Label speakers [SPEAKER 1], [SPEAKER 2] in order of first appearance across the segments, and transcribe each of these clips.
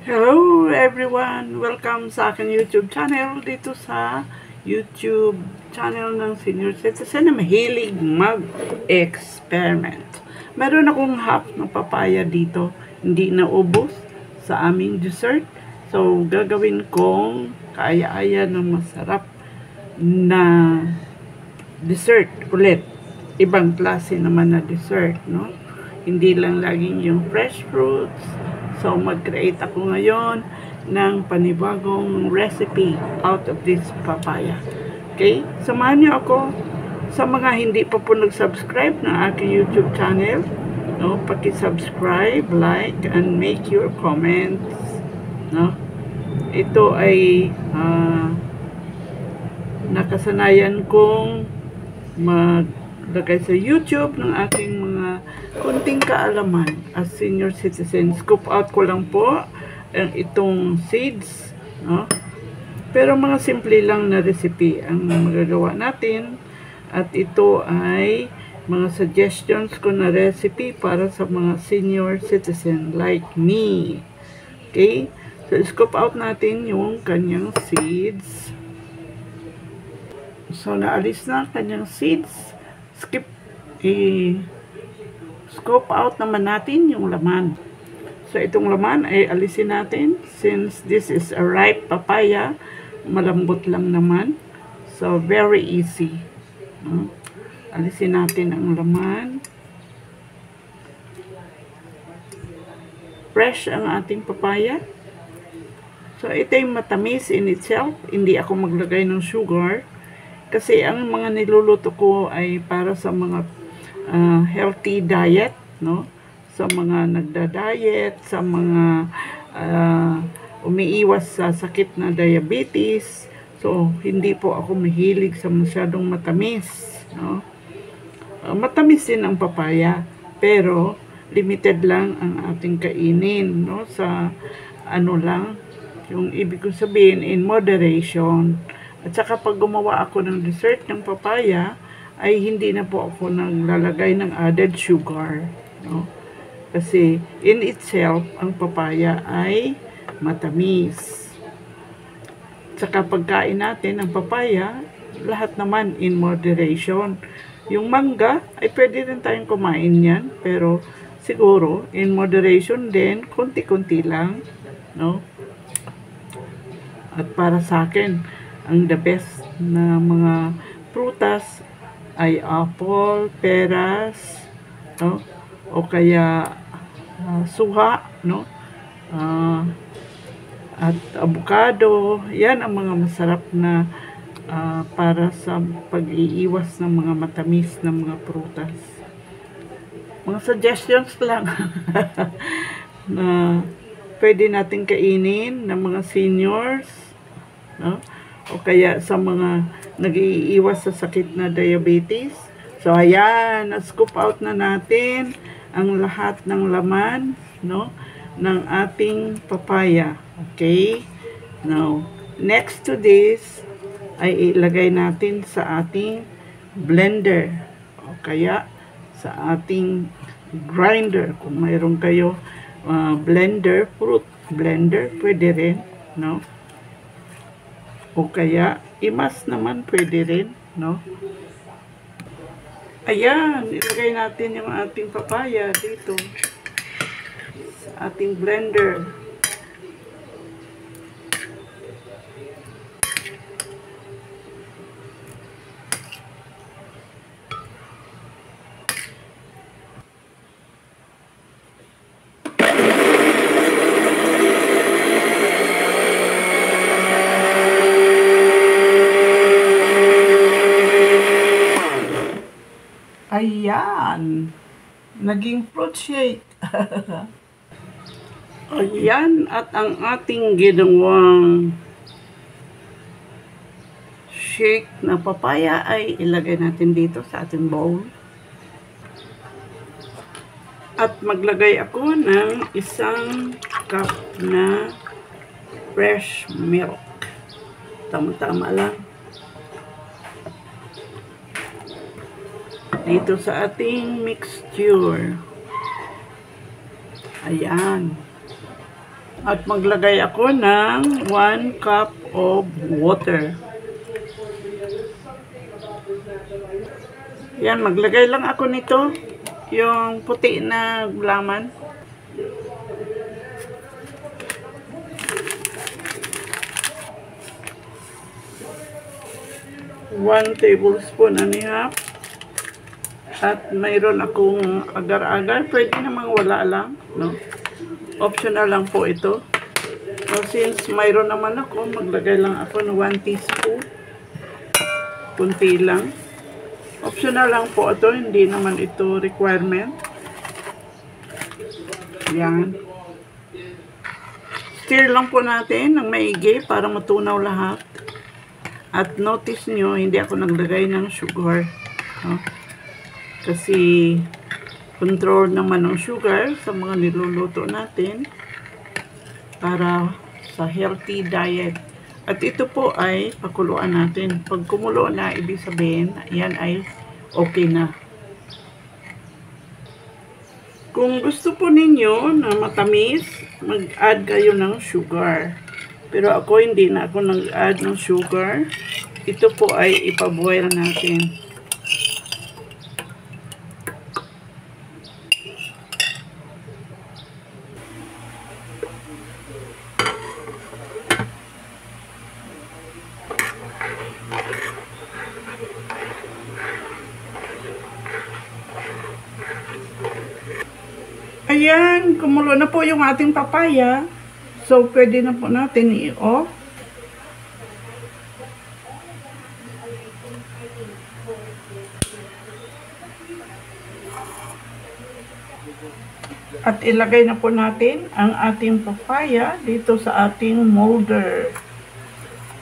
[SPEAKER 1] Hello everyone! Welcome sa aking YouTube channel dito sa YouTube channel ng senior citizen na mahilig mag-experiment. Meron akong half ng papaya dito, hindi naubos sa aming dessert. So, gagawin kong kaaya-aya ng masarap na dessert ulit. Ibang klase naman na dessert, no? Hindi lang laging yung fresh fruits. So, mag-create ako ngayon ng panibagong recipe out of this papaya. Okay? Samahan niyo ako sa mga hindi pa po nag-subscribe ng aking YouTube channel. No? Paki-subscribe, like, and make your comments. No? Ito ay nakasanayan kong maglagay sa YouTube ng aking mga kunting kaalaman as senior citizen. Scoop out ko lang po itong seeds, no? Pero mga simple lang na recipe ang magagawa natin, at ito ay mga suggestions ko na recipe para sa mga senior citizen like me. Okay? So, scoop out natin yung kanyang seeds. So, naalis na kanyang seeds. Scoop out naman natin yung laman. So, itong laman ay alisin natin since this is a ripe papaya. Malambot lang naman. So, very easy. Alisin natin ang laman. Fresh ang ating papaya. So, ito yung matamis in itself. Hindi ako maglagay ng sugar. Kasi ang mga niluluto ko ay para sa mga healthy diet, no? Sa mga nagda-diet, sa mga umiiwas sa sakit na diabetes. So, hindi po ako mahilig sa masyadong matamis, no? Matamis din ang papaya, pero limited lang ang ating kainin, no? Sa ano lang, yung ibig ko sabihin, in moderation. At saka pag gumawa ako ng dessert ng papaya, ay hindi na po ako naglalagay ng added sugar, no? Kasi in itself, ang papaya ay matamis. Saka pagkain natin ng papaya, lahat naman in moderation. Yung mangga, ay pwede rin tayong kumain yan, pero siguro in moderation din, konti-konti lang, no? At para sa akin, ang the best na mga prutas ay apple, peras, no? O kaya suha, no? At avocado. Yan ang mga masarap na para sa pag-iiwas ng mga matamis na mga prutas. Mga suggestions lang na pwede natin kainin ng mga seniors, no? O kaya sa mga nag-iiwas sa sakit na diabetes. So, ayan, na-scoop out na natin ang lahat ng laman, no, ng ating papaya. Okay? Now, next to this, ay ilagay natin sa ating blender. O kaya, sa ating grinder. Kung mayroon kayo blender, fruit blender, pwede rin, no? O kaya, imas naman pwede rin, no? Ayan, ilagay natin yung ating papaya dito sa ating blender. Ayan, naging fruit shake. Ayan, at ang ating ginawang shake na papaya ay ilagay natin dito sa ating bowl. At maglagay ako ng 1 cup na fresh milk. Tama-tama lang. Dito sa ating mixture. Ayan. At maglagay ako ng 1 cup of water. Yan, maglagay lang ako nito. Yung puti na gulaman. 1 tablespoon and a half. At mayroon akong agar-agar. Pwede namang wala lang, no? Optional lang po ito. So, since mayroon naman ako, maglagay lang ako ng 1 teaspoon. Kunti lang. Optional lang po ito. Hindi naman ito requirement. Yan. Stir lang po natin ng maigi para matunaw lahat. At notice nyo, hindi ako naglagay ng sugar. No? Kasi control naman ng sugar sa mga niluluto natin para sa healthy diet. At ito po ay pakuluan natin. Pag kumulo na, ibig sabihin, yan ay okay na. Kung gusto po ninyo na matamis, mag-add kayo ng sugar. Pero ako hindi na ako nag-add ng sugar. Ito po ay ipaboil natin. Ayan, kumulo na po yung ating papaya. So, pwede na po natin i-off. At ilagay na po natin ang ating papaya dito sa ating molder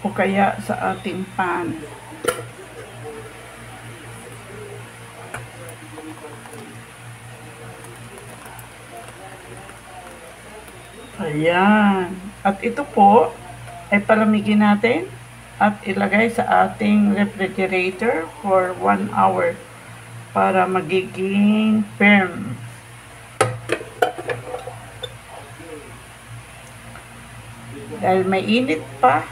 [SPEAKER 1] o kaya sa ating pan. Ayan. At ito po ay palamigin natin at ilagay sa ating refrigerator for 1 hour para magiging firm. Dahil may init pa,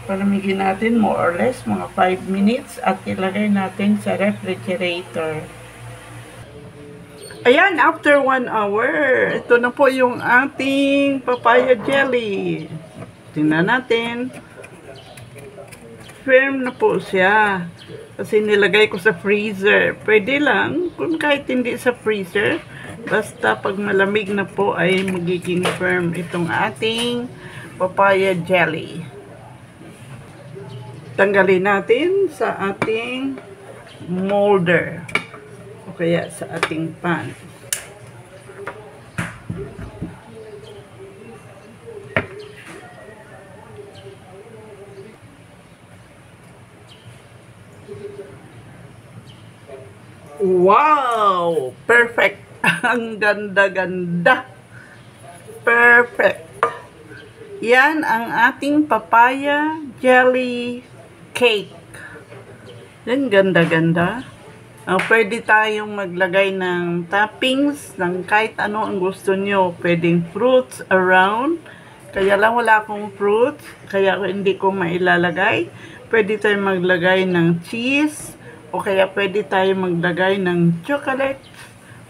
[SPEAKER 1] palamigin natin more or less mga 5 minutes at ilagay natin sa refrigerator. Ayan, after 1 hour, ito na po yung ating papaya jelly. Tingnan natin. Firm na po siya. Kasi nilagay ko sa freezer. Pwede lang, kung kahit hindi sa freezer, basta pag malamig na po ay magiging firm itong ating papaya jelly. Tanggalin natin sa ating molder. O kaya sa ating pan. Wow! Perfect! Ang ganda-ganda! Perfect! Yan ang ating papaya jelly cake. Yan, ganda-ganda. Pwede tayong maglagay ng toppings ng kahit ano ang gusto nyo. Pwedeng fruits around. Kaya lang wala akong fruits, kaya hindi ko mailalagay. Pwede tayong maglagay ng cheese, o kaya pwede tayong maglagay ng chocolate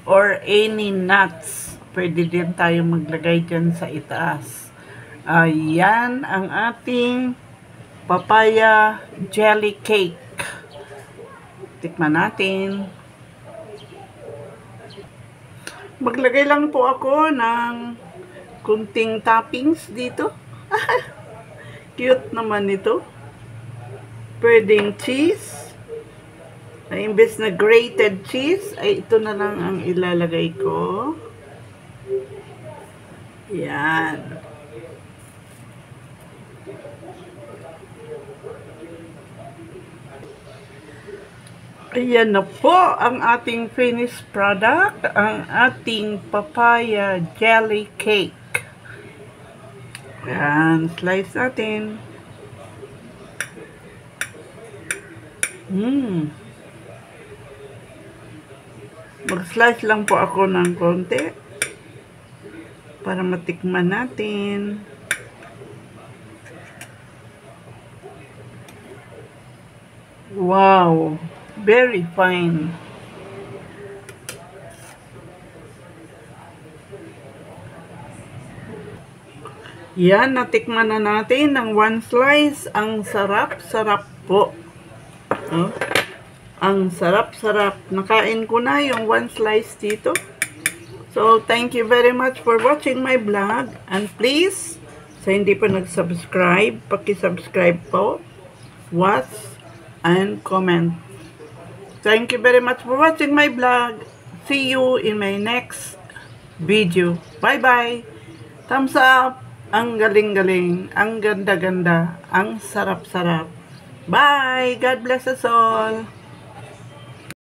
[SPEAKER 1] or any nuts. Pwede din tayong maglagay dyan sa itaas. Ayan ang ating papaya jelly cake. Tikman natin. Maglagay lang po ako ng kunting toppings dito. Cute naman ito. Pwedeng cheese. Ay, imbes na grated cheese, ay ito na lang ang ilalagay ko. Yan. Ayan na po ang ating finished product, ang ating papaya jelly cake. Ayan, slice natin. Mag-slice lang po ako ng konti. para matikman natin. Wow, very fine. Yan, natikman na natin ng one slice. Ang sarap-sarap po. Oh, ang sarap-sarap. Nakain ko na yung one slice dito. So, thank you very much for watching my vlog. And please, sa hindi pa nag-subscribe, paki-subscribe po. Watch and comment. Thank you very much for watching my vlog. See you in my next video. Bye-bye. Thumbs up. Ang galing-galing. Ang ganda-ganda. Ang sarap-sarap. Bye. God bless us all.